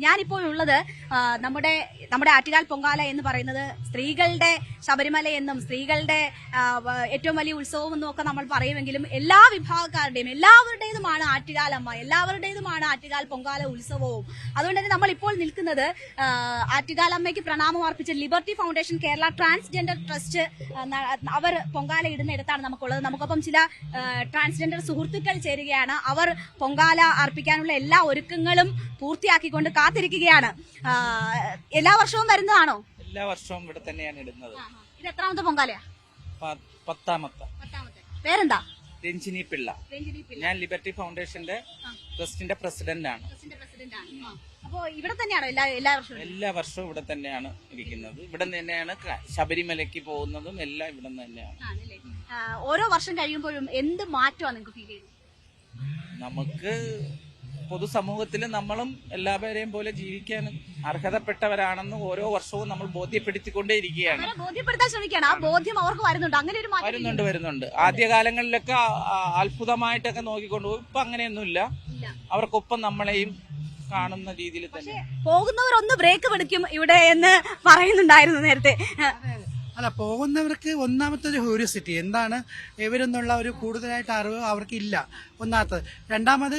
ഞാനിപ്പോൾ ഉള്ളത് നമ്മുടെ ആറ്റുകാൽ പൊങ്കാല എന്ന് പറയുന്നത് സ്ത്രീകളുടെ ശബരിമല എന്നും സ്ത്രീകളുടെ ഏറ്റവും വലിയ ഉത്സവം എന്നും ഒക്കെ നമ്മൾ പറയുമെങ്കിലും എല്ലാ വിഭാഗക്കാരുടെയും എല്ലാവരുടേതുമാണ് ആറ്റുകാലമ്മ, എല്ലാവരുടേതുമാണ് ആറ്റുകാൽ പൊങ്കാല ഉത്സവവും. അതുകൊണ്ട് തന്നെ നമ്മൾ ഇപ്പോൾ നിൽക്കുന്നത് ആറ്റുകാലമ്മയ്ക്ക് പ്രണാമം അർപ്പിച്ച liberty foundation Kerala transgender trust അവർ പൊങ്കാല ഇടുന്നിടത്താണ് നമുക്കുള്ളത്. നമുക്കൊപ്പം ചില ട്രാൻസ്ജെൻഡർ സുഹൃത്തുക്കൾ ചേരുകയാണ്. അവർ പൊങ്കാല അർപ്പിക്കാനുള്ള എല്ലാ ഒരുക്കങ്ങളും പൂർത്തിയാക്കിക്കൊണ്ട് കാത്തിരിക്കുകയാണ്. എല്ലാ വർഷവും വരുന്നതാണോ? എല്ലാ വർഷവും ഇവിടെ തന്നെയാണ് ഇടുന്നത്. ഇത് എത്രാമത്തെ പൊങ്കാലയാ? പത്താമത്തെ. പേരെന്താ? രഞ്ജിനി പിള്ള. ഞാൻ ലിബർട്ടി ഫൗണ്ടേഷന്റെ ട്രസ്റ്റിന്റെ പ്രസിഡന്റ് ആണ്. അപ്പോ ഇവിടെ തന്നെയാണോ എല്ലാ വർഷവും? എല്ലാ വർഷവും ഇവിടെ തന്നെയാണ് ഇരിക്കുന്നത്. ഇവിടെ തന്നെയാണ് ശബരിമലയ്ക്ക് പോകുന്നതും എല്ലാം ഇവിടെ തന്നെയാണ്. ഓരോ വർഷം കഴിയുമ്പോഴും എന്ത് മാറ്റമാണ് നിങ്ങൾക്ക് ഫീൽ ചെയ്യുന്നത്? നമുക്ക് പൊതുസമൂഹത്തിൽ നമ്മളും എല്ലാവരെയും പോലെ ജീവിക്കാൻ അർഹതപ്പെട്ടവരാണെന്ന് ഓരോ വർഷവും നമ്മൾ ബോധ്യപ്പെടുത്തിക്കൊണ്ടേയിരിക്കുകയാണ്. ബോധ്യപ്പെടുത്താൻ ശ്രമിക്കുകയാണ്. ആ ബോധ്യം അവർക്ക് വരുന്നുണ്ട്. അങ്ങനെ ഒരു വരുന്നുണ്ട്. ആദ്യകാലങ്ങളിലൊക്കെ അത്ഭുതമായിട്ടൊക്കെ നോക്കിക്കൊണ്ടുപോകും. ഇപ്പൊ അങ്ങനെയൊന്നുമില്ല. അവർക്കൊപ്പം നമ്മളെയും കാണുന്ന രീതിയിൽ തന്നെ പോകുന്നവരൊന്ന് ബ്രേക്ക് പിടിക്കും ഇവിടെ എന്ന് പറയുന്നുണ്ടായിരുന്നു നേരത്തെ. അല്ല, പോകുന്നവർക്ക് ഒന്നാമത്തെ ഒരു ക്യൂരിയോസിറ്റി എന്താണ് ഇവരെന്നുള്ള ഒരു കൂടുതലായിട്ട് അറിവ് അവർക്കില്ല. ഒന്നാമത്തത്. രണ്ടാമത്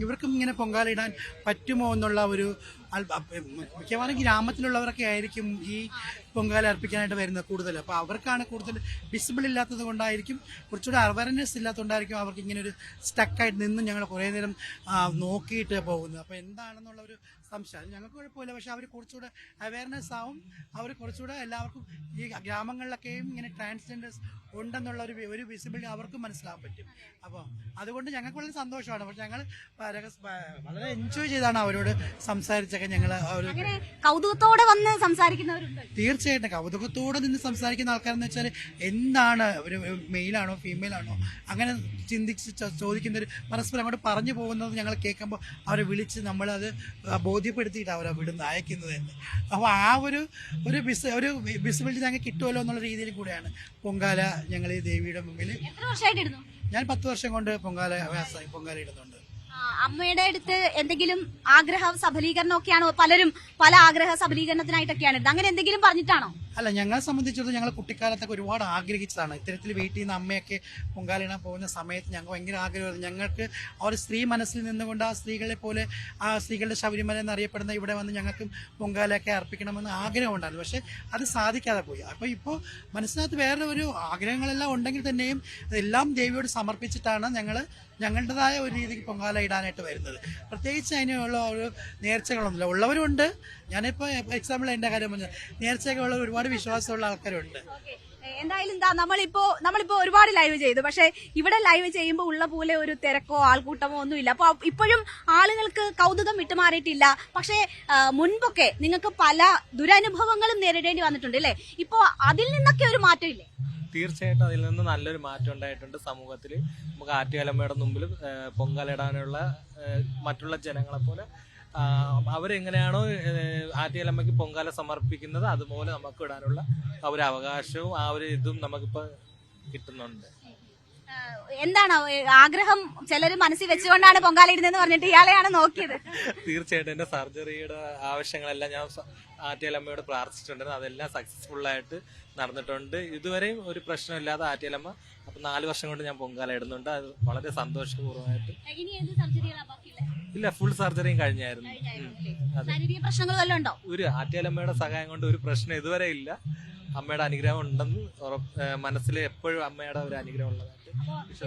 ഇവർക്കും ഇങ്ങനെ പൊങ്കാല ഇടാൻ പറ്റുമോ എന്നുള്ള ഒരു മിക്കവാറും ഗ്രാമത്തിലുള്ളവരൊക്കെ ആയിരിക്കും ഈ പൊങ്കാല അർപ്പിക്കാനായിട്ട് വരുന്നത് കൂടുതൽ. അപ്പോൾ അവർക്കാണ് കൂടുതൽ വിസിബിൾ ഇല്ലാത്തത് കൊണ്ടായിരിക്കും, കുറച്ചുകൂടെ അവയർനെസ് ഇല്ലാത്തതുകൊണ്ടായിരിക്കും അവർക്ക് ഇങ്ങനെ ഒരു സ്റ്റക്കായിട്ട് നിന്ന് ഞങ്ങൾ കുറേ നേരം നോക്കിയിട്ട് പോകുന്നത്. അപ്പോൾ എന്താണെന്നുള്ള ഒരു സംശയം ഞങ്ങൾക്ക് കുഴപ്പമില്ല. പക്ഷെ അവർ കുറച്ചുകൂടെ അവയർനെസ് ആവും. അവർ കുറച്ചുകൂടെ എല്ലാവർക്കും ഈ ഗ്രാമങ്ങളിലൊക്കെയും ഇങ്ങനെ ട്രാൻസ്ജെൻഡേഴ്സ് ഉണ്ടെന്നുള്ള ഒരു വിസിബിലിറ്റി അവർക്ക് മനസ്സിലാക്കാൻ പറ്റും. അപ്പോൾ അതുകൊണ്ട് ഞങ്ങൾക്ക് വളരെ സന്തോഷമാണ്. പക്ഷെ ഞങ്ങൾ വളരെ എൻജോയ് ചെയ്താണ് അവരോട് സംസാരിച്ചൊക്കെ ഞങ്ങൾ കൗതുകത്തോടെ വന്ന് സംസാരിക്കുന്നവരുണ്ട്. തീർച്ചയായിട്ടും കൗതുകത്തോടെ നിന്ന് സംസാരിക്കുന്ന ആൾക്കാരെന്ന് വെച്ചാൽ എന്താണ് ഒരു മെയിലാണോ ഫീമെയിലാണോ അങ്ങനെ ചിന്തിച്ച് ചോദിക്കുന്നൊരു പരസ്പരം അങ്ങോട്ട് പറഞ്ഞു പോകുന്നത് ഞങ്ങൾ കേൾക്കുമ്പോൾ അവരെ വിളിച്ച് നമ്മളത് ബോധ്യപ്പെടുത്തിയിട്ട് അവരെ അയക്കുന്നത് തന്നെ. അപ്പോൾ ആ ഒരു വിസിബിലിറ്റി ഞങ്ങൾക്ക് കിട്ടുമല്ലോ എന്നുള്ള രീതിയിൽ കൂടെയാണ് പൊങ്കാല ഞങ്ങൾ ഈ ദേവിയുടെ മുമ്പിൽ. ഞാൻ 10 വർഷം കൊണ്ട് പൊങ്കാല ഇടുന്നുണ്ട്. അമ്മയുടെ അടുത്ത് എന്തെങ്കിലും ആഗ്രഹ സഫലീകരണമൊക്കെയാണോ? പലരും പല ആഗ്രഹ സഫലീകരണത്തിനായിട്ടൊക്കെയാണ് ഇടുന്നത്. അങ്ങനെ എന്തെങ്കിലും പറഞ്ഞിട്ടാണോ? അല്ല, ഞങ്ങളെ സംബന്ധിച്ചിടത്തോളം ഞങ്ങൾ കുട്ടിക്കാലത്തൊക്കെ ഒരുപാട് ആഗ്രഹിച്ചതാണ്. ഇത്തരത്തിൽ വീട്ടിൽ നിന്ന് അമ്മയൊക്കെ പൊങ്കാലിടാൻ പോകുന്ന സമയത്ത് ഞങ്ങൾ ഭയങ്കര ആഗ്രഹമായിരുന്നു. ഞങ്ങൾക്ക് ആ ഒരു സ്ത്രീ മനസ്സിൽ നിന്നുകൊണ്ട് ആ സ്ത്രീകളെ പോലെ ആ സ്ത്രീകളുടെ ശബരിമല എന്നറിയപ്പെടുന്ന ഇവിടെ വന്ന് ഞങ്ങൾക്ക് പൊങ്കാലയൊക്കെ അർപ്പിക്കണമെന്ന് ആഗ്രഹമുണ്ടായിരുന്നു. പക്ഷെ അത് സാധിക്കാതെ പോയി. അപ്പോൾ ഇപ്പോൾ മനസ്സിനകത്ത് വേറെ ഒരു ആഗ്രഹങ്ങളെല്ലാം ഉണ്ടെങ്കിൽ തന്നെയും അതെല്ലാം ദേവിയോട് സമർപ്പിച്ചിട്ടാണ് ഞങ്ങളുടേതായ ഒരു രീതിക്ക് പൊങ്കാല ഇടാനായിട്ട് വരുന്നത്. പ്രത്യേകിച്ച് അതിനുള്ള ഒരു നേർച്ചകളൊന്നുമില്ല. ഉള്ളവരുണ്ട്. ഞാനിപ്പോൾ എക്സാമ്പിൾ എൻ്റെ കാര്യം പറഞ്ഞത്, നേർച്ചകളുള്ള ഒരുപാട് വിശ്വാസമുള്ള ആൾക്കാരുണ്ട്. എന്തായാലും നമ്മളിപ്പോ ഒരുപാട് ലൈവ് ചെയ്തു. പക്ഷെ ഇവിടെ ലൈവ് ചെയ്യുമ്പോൾ ഉള്ള പോലെ ഒരു തിരക്കോ ആൾക്കൂട്ടമോ ഒന്നുമില്ല. അപ്പൊ ഇപ്പോഴും ആളുകൾക്ക് കൗതുകം വിട്ടുമാറിയിട്ടില്ല. പക്ഷെ മുൻപൊക്കെ നിങ്ങൾക്ക് പല ദുരനുഭവങ്ങളും നേരിടേണ്ടി വന്നിട്ടുണ്ട് അല്ലേ? ഇപ്പോ അതിൽ നിന്നൊക്കെ ഒരു മാറ്റമില്ലേ? തീർച്ചയായിട്ടും അതിൽ നിന്ന് നല്ലൊരു മാറ്റം ഉണ്ടായിട്ടുണ്ട്. സമൂഹത്തിൽ നമുക്ക് ആറ്റുകാലമ്മയുടെ മുമ്പിൽ പൊങ്കാലിടാനുള്ള മറ്റുള്ള ജനങ്ങളെ പോലെ അവരെങ്ങനെയാണോ ആറ്റുകാലമ്മയ്ക്ക് പൊങ്കാല സമർപ്പിക്കുന്നത് അതുപോലെ നമുക്ക് ഇടാനുള്ള ആ ഒരു അവകാശവും ആ ഒരു ഇതും നമുക്കിപ്പോൾ കിട്ടുന്നുണ്ട്. എന്താണ് ആഗ്രഹം? ചിലര് മനസ്സിൽ വെച്ചുകൊണ്ടാണ് പൊങ്കാല ഇടുന്നതെന്ന് പറഞ്ഞിട്ട് ഇയാളെയാണ് നോക്കിയത്. തീർച്ചയായിട്ടും എന്റെ സർജറിയുടെ ആവശ്യങ്ങളെല്ലാം ഞാൻ ആറ്റുകാലമ്മയോട് പ്രാർത്ഥിച്ചിട്ടുണ്ടായിരുന്നു. അതെല്ലാം സക്സസ്ഫുൾ ആയിട്ട് നടന്നിട്ടുണ്ട്. ഇതുവരെയും ഒരു പ്രശ്നമില്ലാതെ ആറ്റുകാലമ്മ 4 വർഷം കൊണ്ട് ഞാൻ പൊങ്കാല ഇടുന്നുണ്ട്. അത് വളരെ സന്തോഷപൂർവ്വമായിട്ട്. ഇല്ല, ഫുൾ സർജറിയും കഴിഞ്ഞായിരുന്നു. ഒരു ആറ്റുകാലമ്മയുടെ സഹായം കൊണ്ട് ഒരു പ്രശ്നം ഇതുവരെ ഇല്ല. അമ്മയുടെ അനുഗ്രഹം ഉണ്ടെന്ന് മനസ്സിൽ എപ്പോഴും അമ്മയുടെ ഒരു അനുഗ്രഹം ഉള്ളതായിട്ട്.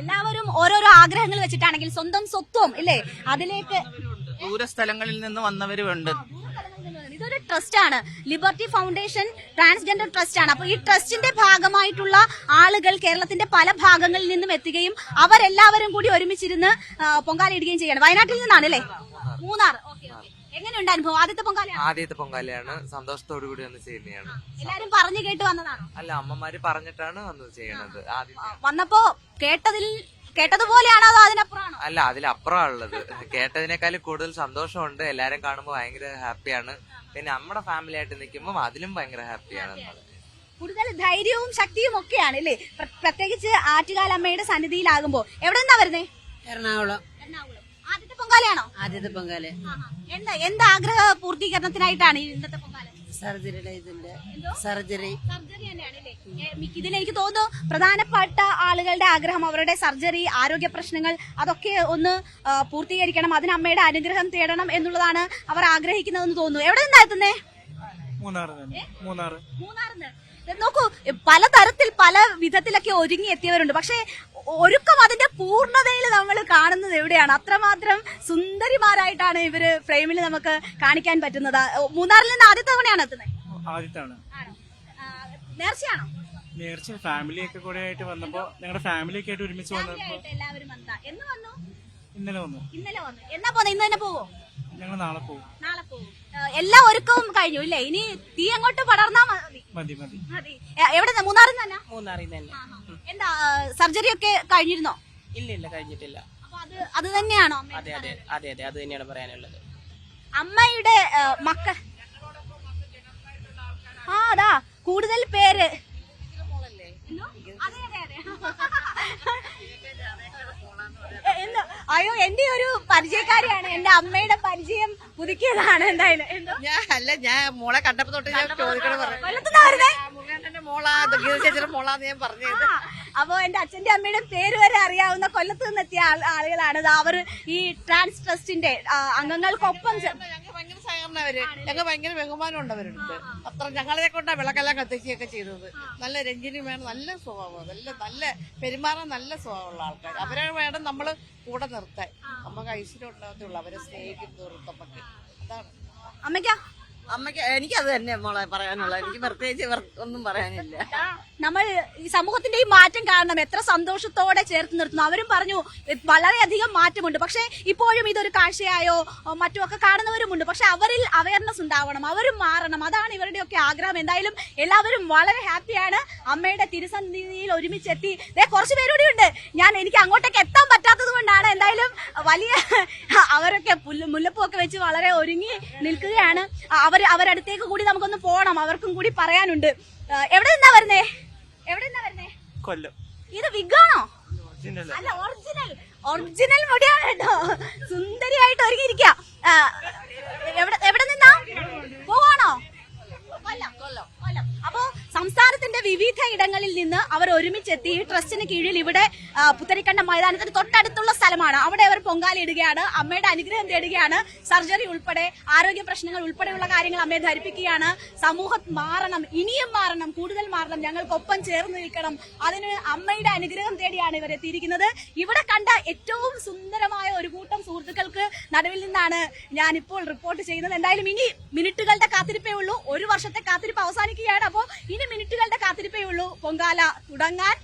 എല്ലാവരും ഓരോരോ ആഗ്രഹങ്ങൾ വെച്ചിട്ടാണെങ്കിൽ സ്വന്തം സ്വത്വം ഇല്ലേ അതിലേക്ക് ദൂരസ്ഥലങ്ങളിൽ നിന്ന് വന്നവരുമുണ്ട്. ഇതൊരു ട്രസ്റ്റ് ആണ്, ലിബർട്ടി ഫൗണ്ടേഷൻ ട്രാൻസ്ജെൻഡർ ട്രസ്റ്റ് ആണ്. അപ്പൊ ഈ ട്രസ്റ്റിന്റെ ഭാഗമായിട്ടുള്ള ആളുകൾ കേരളത്തിന്റെ പല ഭാഗങ്ങളിൽ നിന്നും എത്തുകയും അവരെല്ലാവരും കൂടി ഒരുമിച്ചിരുന്ന് പൊങ്കാല ഇടുകയും ചെയ്യണം. വയനാട്ടിൽ നിന്നാണ് അല്ലേ? മൂന്നാർ. എങ്ങനെയുണ്ട് അനുഭവം? ആദ്യത്തെ പൊങ്കാലയാണ്. സന്തോഷത്തോടു കൂടി വന്ന് ചെയ്യുന്നതാണ്. എല്ലാരും പറഞ്ഞു കേട്ട് വന്നതാണോ? അല്ല, അമ്മമാര് പറഞ്ഞിട്ടാണ് വന്നത് ചെയ്യണത്. വന്നപ്പോ കേട്ടതുപോലെയാണോ അതോ അതിനപ്പുറമാണോ? അല്ല, അതിലപ്പുറമുള്ളത്. കേട്ടതിനേക്കാളും കൂടുതൽ സന്തോഷമുണ്ട്. എല്ലാരും കാണുമ്പോൾ ഭയങ്കര ഹാപ്പിയാണ്. പിന്നെ നമ്മുടെ ഫാമിലി ആയിട്ട് നിൽക്കുമ്പോൾ അതിലും ഭയങ്കര ഹാപ്പിയാണ്. കൂടുതൽ ധൈര്യവും ശക്തിയും ഒക്കെയാണ് അല്ലേ? പ്രത്യേകിച്ച് ആറ്റുകാലമ്മയുടെ സന്നിധിയിലാകുമ്പോ. എവിടെ നിന്നാ വരുന്നേ? എറണാകുളം. ആദ്യത്തെ പൊങ്കാലയാണോ? ആദ്യത്തെ പൊങ്കാല എന്താ ആഗ്രഹ പൂർത്തീകരണത്തിനായിട്ടാണ് ഇന്നത്തെ പൊങ്കാല? സർജറിയുടെ ഇതിന്റെ സർജറി സർജറി തന്നെയാണല്ലേ? ഇതിൽ എനിക്ക് തോന്നുന്നു പ്രധാനപ്പെട്ട ആളുകളുടെ ആഗ്രഹം അവരുടെ സർജറി, ആരോഗ്യ പ്രശ്നങ്ങൾ അതൊക്കെ ഒന്ന് പൂർത്തീകരിക്കണം, അതിന് അമ്മയുടെ അനുഗ്രഹം തേടണം എന്നുള്ളതാണ് അവർ ആഗ്രഹിക്കുന്നതെന്ന് തോന്നുന്നു. എവിടെ നിന്നാ എത്തുന്നേ? മൂന്നാറിന്ന്. നോക്കൂ, പലതരത്തിൽ പല വിധത്തിലൊക്കെ ഒരുങ്ങി എത്തിയവരുണ്ട്. പക്ഷെ ഒരുക്കം അതിന്റെ പൂർണ്ണതയിൽ നമ്മൾ കാണുന്നത് എവിടെയാണ്? അത്രമാത്രം സുന്ദരിമാരായിട്ടാണ് ഇവര് ഫ്രെയിമിൽ നമുക്ക് കാണിക്കാൻ പറ്റുന്നത്. മൂന്നാറിൽ നിന്ന് ആദ്യത്തെ തവണയാണ് എത്തുന്നത്? ആദ്യത്താണ്. നേർച്ചയാണോ? നേർച്ച ഫാമിലി ഒക്കെ കൂടെ ആയിട്ട് വന്നപ്പോ ഞങ്ങളുടെ ഫാമിലി ഒക്കെ ആയിട്ട് ഒരുമിച്ച് വന്നപ്പോ എല്ലാവരും വന്നതാ. എന്ന് വന്നു? ഇന്നലെ വന്നു. എന്നാ പോന്നെ? ഇന്ന് തന്നെ പോവോ? ഞങ്ങൾ നാളെ പോകും. നാളെ പോകും. എല്ലാ ഒരുക്കവും കഴിഞ്ഞു ഇല്ലേ? ഇനി തീ അങ്ങോട്ട് പടർന്നാ മതി. മതി. എവിടെ? മൂന്നാറിൽ തന്നെ? മൂന്നാറിൽ തന്നെ. എന്താ സർജറി ഒക്കെ കഴിഞ്ഞിരുന്നോ? ഇല്ല കഴിഞ്ഞിട്ടില്ല. അപ്പൊ അത് തന്നെയാണോ? അതെ അത് തന്നെയാണ് പറയാനുള്ളത്. അമ്മയുടെ മക്കൾ അതാ കൂടുതൽ പേര്. അയ്യോ, എന്റെ ഒരു പരിചയക്കാരിയാണ്, എന്റെ അമ്മയുടെ പരിചയം പുതുക്കിയതാണ്. എന്തായാലും ഞാൻ മോളെ കണ്ടപ്പോ തൊട്ട് ഞാൻ ചോദിക്കണം മോളാന്ന് ഞാൻ പറഞ്ഞത്. അപ്പൊ എന്റെ അച്ഛന്റെ അമ്മയുടെ പേര് വരെ അറിയാവുന്ന കൊല്ലത്ത് നിന്നെത്തിയ ആളുകളാണ്. അവർ ഈ ട്രാൻസ് ട്രസ്റ്റിന്റെ അംഗങ്ങൾക്കൊപ്പം ഞങ്ങൾ ഭയങ്കര സഹകരണവര്, ഞങ്ങൾ ഭയങ്കര ബഹുമാനം ഉണ്ടവരുണ്ട്. അത്ര ഞങ്ങളെ കൊണ്ടാ വിളക്കെല്ലാം കത്തിക്കുകയൊക്കെ ചെയ്തത്. നല്ല രഞ്ജിനി വേണം, നല്ല സ്വഭാവം, നല്ല പെരുമാറാൻ നല്ല സ്വഭാവമുള്ള ആൾക്കാർ. അവരെ വേണം നമ്മള് കൂടെ നിർത്താൻ. നമുക്ക് ഐശ്വര്യം ഉണ്ടാകത്തുള്ളൂ അവരെ സ്നേഹിക്കും നമുക്ക്. അതാണ് അമ്മയ്ക്ക് എനിക്കത് തന്നെ മോളെ പറയാനുള്ളത്. എനിക്ക് പ്രത്യേകിച്ച് ഒന്നും പറയാനില്ല. നമ്മൾ ഈ സമൂഹത്തിന്റെ ഈ മാറ്റം കാണണം, എത്ര സന്തോഷത്തോടെ ചേർത്ത് നിർത്തുന്നു. അവരും പറഞ്ഞു വളരെയധികം മാറ്റമുണ്ട്. പക്ഷെ ഇപ്പോഴും ഇതൊരു കാഴ്ചയായോ മറ്റോ ഒക്കെ കാണുന്നവരുമുണ്ട്. പക്ഷെ അവരിൽ അവയർനെസ് ഉണ്ടാവണം, അവരും മാറണം. അതാണ് ഇവരുടെയൊക്കെ ആഗ്രഹം. എന്തായാലും എല്ലാവരും വളരെ ഹാപ്പിയാണ്. അമ്മയുടെ തിരുസന്നിധിയിൽ ഒരുമിച്ചെത്തി. കുറച്ച് പേരൂടെ ഉണ്ട്. എനിക്ക് അങ്ങോട്ടേക്ക് എത്താൻ പറ്റാത്തത് കൊണ്ടാണ്. എന്തായാലും വലിയ അവരൊക്കെ മുല്ലപ്പൂവൊക്കെ വെച്ച് വളരെ ഒരുങ്ങി നിൽക്കുകയാണ്. അവരടുത്തേക്ക് കൂടി നമുക്കൊന്ന് പോകണം, അവർക്കും കൂടി പറയാനുണ്ട്. എവിടെ നിന്നാ വരുന്നേ? കൊല്ലം. ഇത് വിഗാണോ? അല്ല, ഒറിജിനൽ മുടിയാണ് കേട്ടോ. സുന്ദരിയായിട്ട് ഒരുങ്ങിയിരിക്കുക. എവിടെ നിന്നാ പോവാണോ? കൊല്ലം. അപ്പോ സംസ്ഥാനത്തിന്റെ വിവിധ ഇടങ്ങളിൽ നിന്ന് അവർ ഒരുമിച്ചെത്തി ഈ ട്രസ്റ്റിന് കീഴിൽ ഇവിടെ പുത്തരിക്കണ്ടം മൈതാനത്തിന് തൊട്ടടുത്തുള്ള സ്ഥലമാണ്. അവിടെ അവർ പൊങ്കാലയിടുകയാണ്, അമ്മയുടെ അനുഗ്രഹം തേടുകയാണ്. സർജറി ഉൾപ്പെടെ ആരോഗ്യ പ്രശ്നങ്ങൾ ഉൾപ്പെടെയുള്ള കാര്യങ്ങൾ അമ്മയെ ധരിപ്പിക്കുകയാണ്. സമൂഹം മാറണം, ഇനിയും മാറണം, കൂടുതൽ മാറണം, ഞങ്ങൾക്കൊപ്പം ചേർന്ന് നിൽക്കണം. അതിന് അമ്മയുടെ അനുഗ്രഹം തേടിയാണ് ഇവർ എത്തിയിരിക്കുന്നത്. ഇവിടെ കണ്ട ഏറ്റവും സുന്ദരമായ ഒരു കൂട്ടം സുഹൃത്തുക്കൾക്ക് നടുവിൽ നിന്നാണ് ഞാനിപ്പോൾ റിപ്പോർട്ട് ചെയ്യുന്നത്. എന്തായാലും ഇനി മിനിറ്റുകളുടെ കാത്തിരിപ്പേ ഉള്ളൂ. ഒരു വർഷത്തെ കാത്തിരിപ്പ് അവസാനിക്കുകയാണ്. അപ്പോൾ ഇനി മിനിറ്റുകളുടെ കാത്തിരിപ്പേ ഉള്ളൂ പൊങ്കാല തുടങ്ങാൻ.